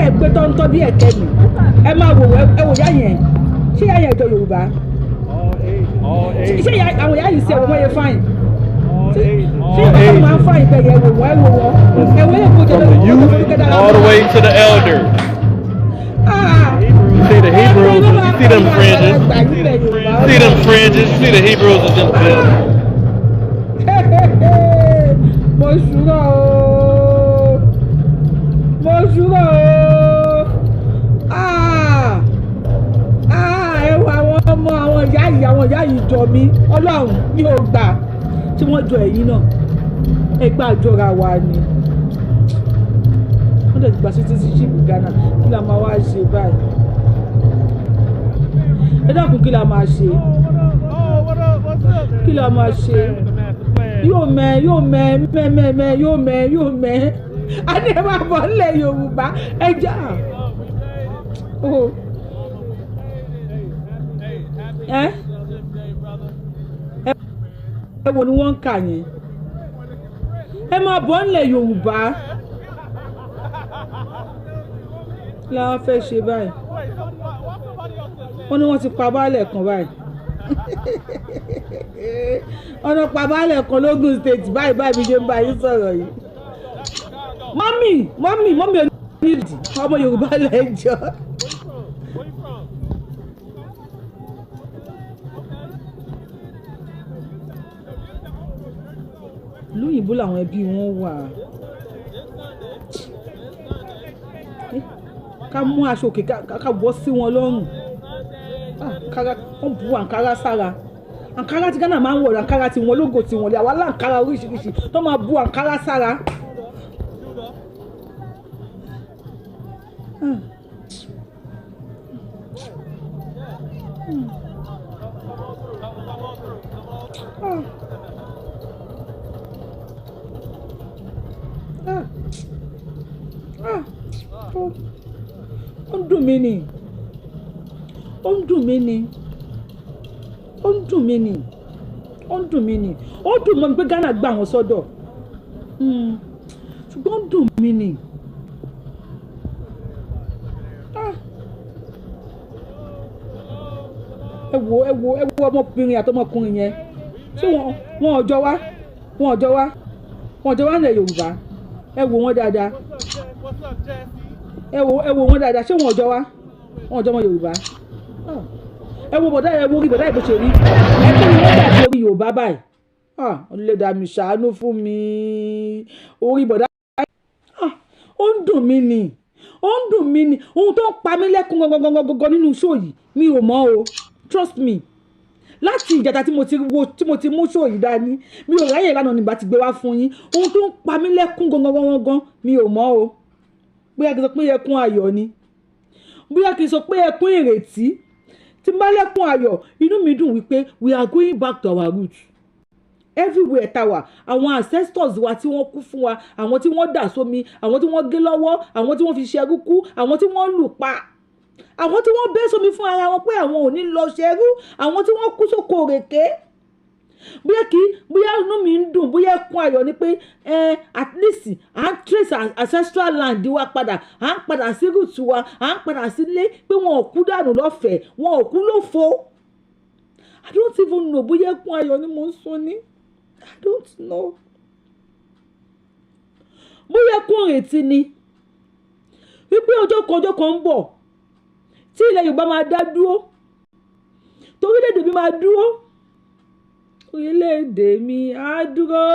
Ẹgbẹ́ tó ń tọ́ bí ẹ̀kẹ́ mi. Ẹ máa wò yá yẹn. Ṣé yá yẹn jọ Yorùbá? Ṣé àwọn yá yìí ṣe ẹ̀wọ̀n wọ́n yẹ fáìn? Ṣé Yorùbá kan máa ń fáìn bẹ́ẹ̀ yẹ wò wọ́n ẹ wò wọ́n? Ẹ̀wọ̀n yẹn kò jẹ́ lọ́wọ́ all the way to the elder. You see the Hebrews, you see them fringes. See them fringes, you see the Hebrews is in the building. Mo ṣúra o. Mo ṣúra o. Ẹwà àwọn ìyá yìí jọ mí. Ọlọ́run mi ò gbà tí wọ́n jọ ẹ̀yìn náà. Ẹgbẹ́ àjọra wa ni. Wọ́n dẹ̀ ti gba citizenship Ghana. Kí la máa wá ṣe báyìí? Ẹ dákun kí la máa ṣe? kí la máa ṣe yóò mẹ́ adé máa bọ̀ nílẹ̀ Yorùbá ẹja ẹ wo ni wọ́n ń kà yẹn ẹ máa bọ̀ nílẹ̀ Yorùbá la fẹ́ ṣe báyìí wọ́n ní wọ́n ti pa baálẹ̀ kan báyìí ọ̀nà pa baálẹ̀ kan lógún state báyìí bí ṣe ń bá yín sọ̀rọ̀ yìí mọ́mì onídìí ọmọ Yorùbá lẹ́jọ́. lóyìnbó làwọn ẹbí wọn wà ká mú aṣọ òkè ká wọ́ sí wọn lọ́rùn wọ́n bu àǹkárá sára àǹkárá tí Ghana máa ń wọ̀ àǹkárá tí wọn lógo tí wọn lé àwa láǹkárá oríṣiríṣi tó máa bu àǹkárá sára. Ó ń dùn mí ni ó ń dùn mí ni pé Ghana gbà wọ́n sọ́dọ̀ ṣùgbọ́n ó ń dùn mí ni ẹ wo ọmọbìnrin àtọmọkùnrin yẹn ṣé wọn ọjọ́ wá nílẹ̀ Yorùbá ẹ wo wọn dáadáa ẹ wo wọn dáadáa ṣé wọn ọjọ́ ọmọ Yorùbá ẹ wo bọ̀dá ẹ wo orí bọ̀dá ìbò ṣe rí ẹ kí ni wọ́n dà sí orí Yorùbá báyìí Olùlẹ̀dà mi ṣàánú fún mi orí bọ̀dá ó ń dùn mí ni ohun tó ń pa mí lẹ́kún gangan nínú show yìí mi ò mọ̀ o trust me láti ìjàta tí mo ti mú show yìí dání mi ò ráyè lánàá nígbà tí gbé wá fún yín ohun tó ń pa mí lẹ́kún gangan mi ò mọ̀ o bóyá kí n sọ pé ẹkún ayọ̀ ni bóyá kí n sọ pé ẹkún ìrètí tí n bá lẹ́kún ayọ̀ inú mi dùn wípé we are going back to our roots everywhere tower àwọn ancestors wa tí wọ́n kú fún wa àwọn tí wọ́n dà sómi àwọn tí wọ́n gé lọ́wọ́ àwọn tí wọ́n fi ṣerú kú àwọn tí wọ́n lù pa àwọn tí wọ́n bẹ́ sómi fún ara wọn pé àwọn ò ní lọ ṣerú àwọn tí wọ́n kú sóko òrèké bóyá inú mi ń dùn bóyá ẹkún ayọ̀ ni pé at least à ń trace ancestral land wa padà à ń padà sí roots wa à ń padà sílé pé wọn ò kú dànù lọ́fẹ̀ẹ́ wọn ò kú lófo I don't even know bóyá ẹkún ayọ̀ ni mo ń sun ní I don't know bóyá ẹkún ìrètí ni wípé ọjọ́ kan ń bọ̀ tí ilẹ̀ Yorùbá máa dá dúró torílẹ̀-èdè mi máa dúró orílẹ̀-èdè mi á dúró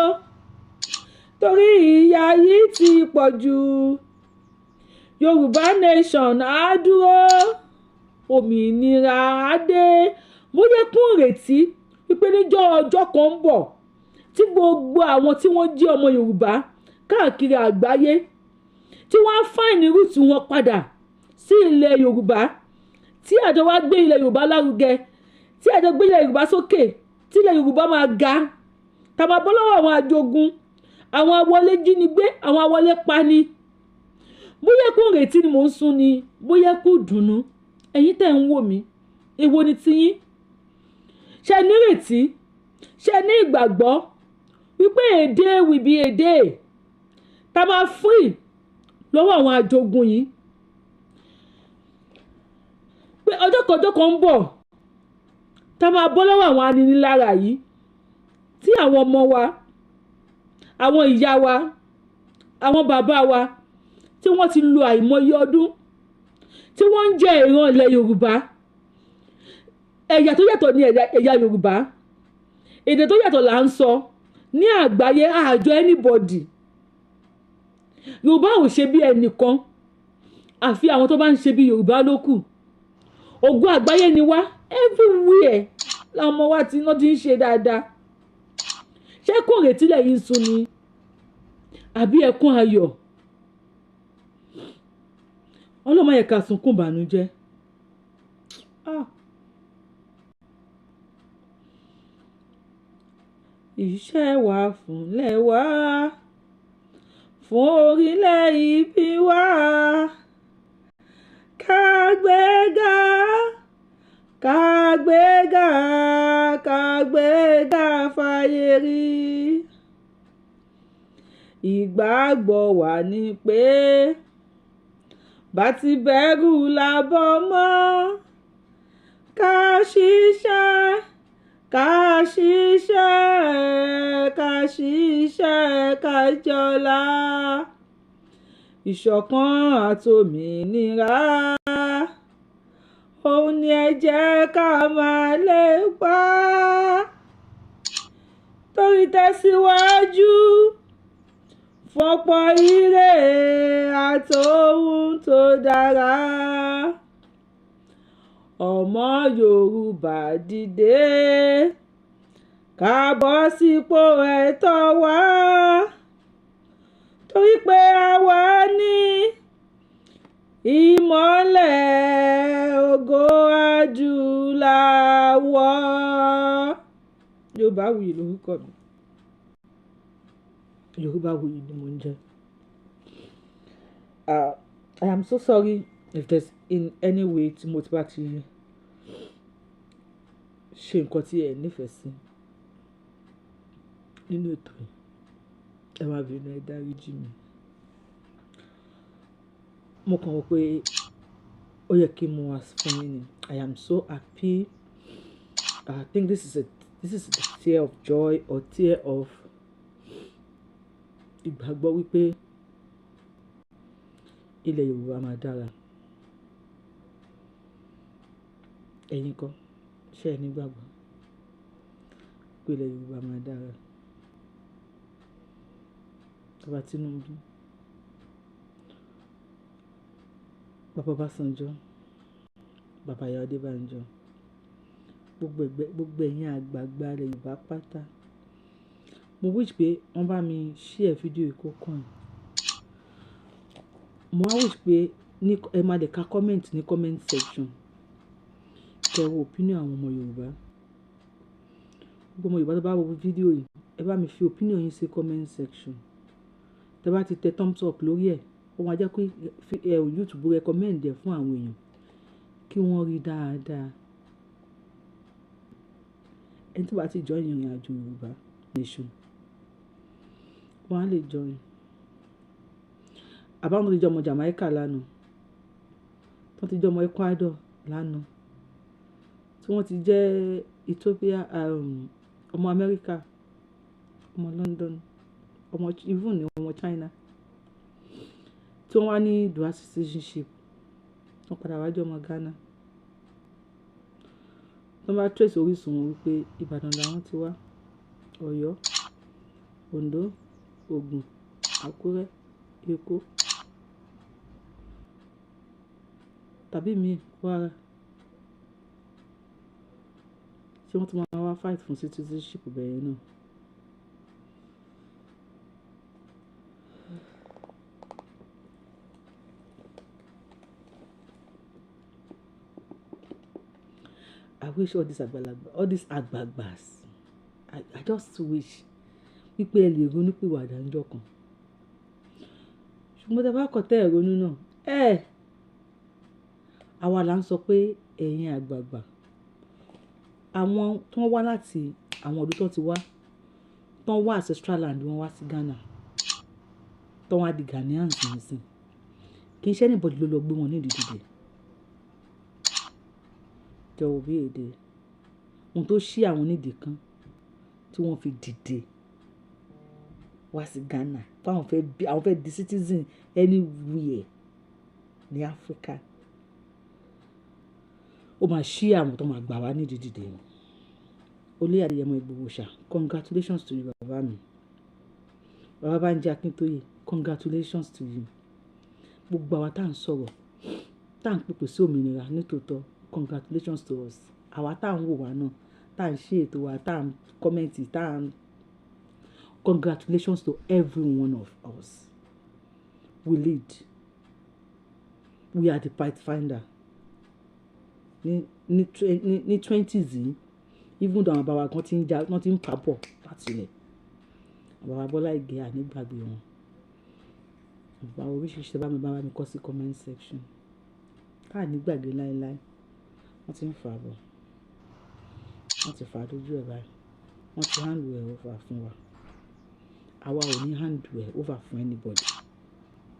torí ìyà yìí ti pọ̀ jù Yorùbá nation á dúró òmìnira á dé bóyá ẹkún ìrètí wípé níjọ́ ọjọ́ kan ń bọ̀ tí gbogbo àwọn tí wọ́n jí ọmọ Yorùbá káàkiri àgbáyé tí wọ́n á fáìní rúùtù wọn padà sí ilẹ̀ Yorùbá tí àjọ wa gbé ilẹ̀ Yorùbá lárugẹ tí àjọ gbé ilẹ̀ Yorùbá sókè tí ilẹ̀ Yorùbá máa ga tàbá bọ́ lọ́wọ́ àwọn ajogun àwọn awọlé jínigbé àwọn awọlé pani bóyá kó retí ni mò ń sún ni bóyá kó dùnnú ẹ̀yin tẹ́ ń wò mí èwo ni tiyín ṣe ní retí ṣe ní ìgbàgbọ́ wípé èdè will be èdè tá a máa free lọ́wọ́ àwọn ajogun yìí pé ọjọ́ kan ń bọ̀ tá a máa bọ́ lọ́wọ́ àwọn aninilára yìí tí àwọn ọmọ wa àwọn ìyá wa àwọn bàbá wa tí wọ́n ti lo àìmọye ọdún tí wọ́n ń jẹ́ ìran ilẹ̀ Yorùbá ẹ̀yà tó yàtọ̀ ní ẹ̀yà Yorùbá èdè tó yàtọ̀ là ń sọ ní àgbáyé àjọ anybody Yorùbá ò ṣe bí ẹnìkan àfi àwọn tó bá ń ṣe bí Yorùbá ló kù ògo àgbáyé ni wá everywhere làwọn ọmọ wa ti ń ṣe dáadáa ṣé kò retí lẹ́yìn sùn ni àbí ẹkún ayọ̀ ọlọ́mọ yẹ ká sunkún bànújẹ́ iṣẹ́ wa fúnlẹ̀ wa fún orílẹ̀ ibi wa kágbéga kágbéga kágbéga fáyé rí ìgbàgbọ́ wa ni pé bá ti bẹ̀rù làbọ̀ mọ́ ká ṣiṣẹ́ ká ṣiṣẹ́ ká ṣiṣẹ́ ká jọlá ìṣọ̀kan àtòmìnira òun ni ẹ jẹ́ ká máa lépa torí tẹ̀síwájú fọ́pọ̀ ire àtòhun tó dára ọmọ Yorùbá dìde ká bọ́ sípò ẹ̀tọ́ wa torí pé àwa ní ìmọ́lẹ̀ ògo adúláwọ̀. Yorubawuyi lórúkọ mi, Yorubawuyi ni mo ń jẹ́. I am so sorry if there's in any way tí mo ti bá ti ṣe nǹkan tí ẹ nífẹ̀ẹ́ sí nínú ètò yìí, ẹ má bínú, ẹ dáríjì mi. Mo kàn wọ́n pé ó yẹ kí n mú wá fún yín ni. I am so happy. I think this is a tear of joy or tear of ìgbàgbọ́ wípé ilẹ̀ Yorùbá máa dára. Ẹ̀yin kọ́, ṣé ẹ nígbàgbọ́ pé ilẹ̀ Yorùbá máa dára? Bàbá Tinubu, Bàbá Ọbásanjọ́, Bàbá Adébánjọ, gbogbo ẹ̀yin àgbààgbà ilẹ̀ Yorùbá pátá, mo wish pé wọ́n bá mi share fídíò yìí kó kàn. Mo wá wish pé ẹ máa lè ka comment ní comment section kẹ́ wo opinion àwọn ọmọ Yorùbá. Gbogbo ọmọ Yorùbá tó bá wo fídíò yìí, ẹ bá mi fi opinion yín sí comment section. Tẹ́ bá ti tẹ thumbs up lórí ẹ̀, ó máa jẹ́ pé YouTube recommend ẹ̀ fún àwọn èèyàn kí wọ́n rí dáadáa. Ẹni tí bá ti join ìrìn àjò Yorùbá Nation, wọ́n á lè join. Àbáwọn tó ti jẹ́ ọmọ Jamaica lánàá, tó ti jẹ́ ọmọ Ecuador lánàá, tí wọ́n ti jẹ́ Ethiopia, ọmọ America, ọmọ London, even ọmọ China, tí wọ́n wá ní dual citizenship, wọ́n padà wá jẹ́ ọmọ Ghana. Wọ́n bá trace orísun wọn wípé Ìbàdàn làwọn ti wá, Ọ̀yọ́, Oǹdó, Ògùn, Àkúrẹ́, Èkó tàbí míì Kwara. Ṣé wọ́n ti máa wá fight fún citizenship bẹ̀rẹ̀ náà? I wish all these agbagbas, I just wish wípé ẹ lè ronú pìwàdà ńjọ́ kan. Ṣùgbọ́n tẹ́ bá kọ̀ tẹ́ ẹ ronú náà, àwa là ń sọ pé ẹ̀yin àgbààgbà, àwọn tó wá láti àwọn ọdún tó ti wá, tó wá ancestral land wọn wá sí Ghana, tó wá di Ghanaians nìsín, kì í ṣe anybody ló lọ gbé wọn ní ìdíje. Jẹ́ òbí èdè ohun tó ṣí àwọn nídìí kan tí wọ́n fi dìde wá sí Ghana pé àwọn fẹ́ di citizen anywhere ní Africa. Ó máa ṣí àwọn tó máa gbà wá nídìí dìde wọn. Olóyè Adéyẹmọ Ìgbòho ṣá, congratulations to you bàbá mi. Bàbá Bánjí Akíntóyè, congratulations to you. Gbogbo àwa tá à ń sọ̀rọ̀, tá à ń pèpè sí òmìnira nítòótọ́, congratulations to us. Àwa tá à ń wò wá náà, tá à ń ṣe ètò wa, tá à ń kọ́mẹ́ǹtì, tá à ń congratulations to every one of us. We lead. We are the pathfinder. Ní 20s yìí, even though àwọn bàbá kan ti ń jà wọ́n ti ń pàbọ̀ láti ilẹ̀ bàbá Bọ́lá Ìgè ànígbàgbé wọn bàbá oríṣiríṣi bá mi kọ sí comment section káà nígbàgbé láéláé wọ́n ti ń fà bọ̀ wọ́n ti fà dójú ẹ̀ báyìí wọ́n ti handle ẹ̀ over fún wa àwa ò ní handle ẹ̀ over fún anybody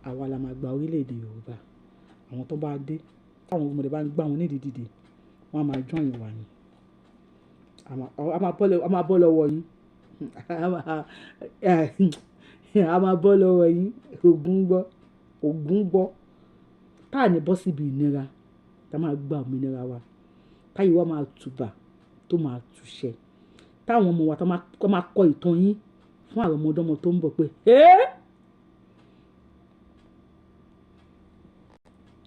àwa la máa gba orílẹ̀-èdè Yorùbá àwọn tó bá dé táwọn ọmọdé bá ń gbá wọn nídìí dìde wọ́n á máa join wa ni a máa bọ́ lọ́wọ́ yín a máa bọ́ lọ́wọ́ yín Ògún gbọ́ táà ní bọ́ síbi ìnira tá máa gba òmìnira wa táyì wa máa tùbà tó máa túṣẹ táwọn ọmọ wa tó máa kọ ìtàn yín fún àwọn ọmọdọ́mọ tó ń bọ̀ pé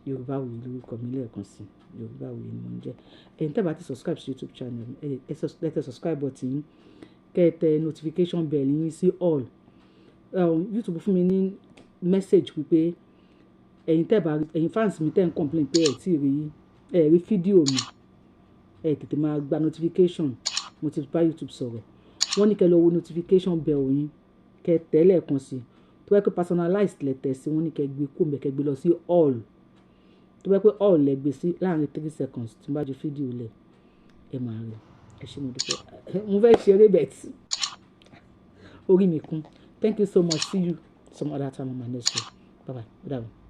Yorubawuyi lórúkọ mi lẹ́ẹ̀kan sí Yorubawuyi ni mo ń jẹ́ ẹ̀yin tẹ́ bá ti subscribe sí YouTube channel ẹ tẹ subscribe button yín kẹ́ ẹ tẹ notification bell yín sí all YouTube fún mi ní message wípé ẹ̀yin fans mi tẹ́ ń complain pé ẹ rí fídíò mi ẹ tètè máa gba notification mo ti bá YouTube sọ̀rọ̀ wọ́n ní kẹ́ lọ wo notification bell yín kẹ́ tẹ̀ lẹ́ẹ̀kan sí tó bá pẹ́ personalized lẹ́tẹ̀ sí wọ́n ní kẹ́ gbé kó mẹ́ kẹ́ gbé lọ sí all tó bá pẹ́ all lẹ gbé sí láàrin 3 seconds tí n bá ju fídíò lẹ̀ ẹ máa rí ẹ ṣé mo dúpẹ́ mo fẹ́ ṣeré bẹ́ẹ̀ tí orí mi kún thank you so much see you some other time on my next show bye bye.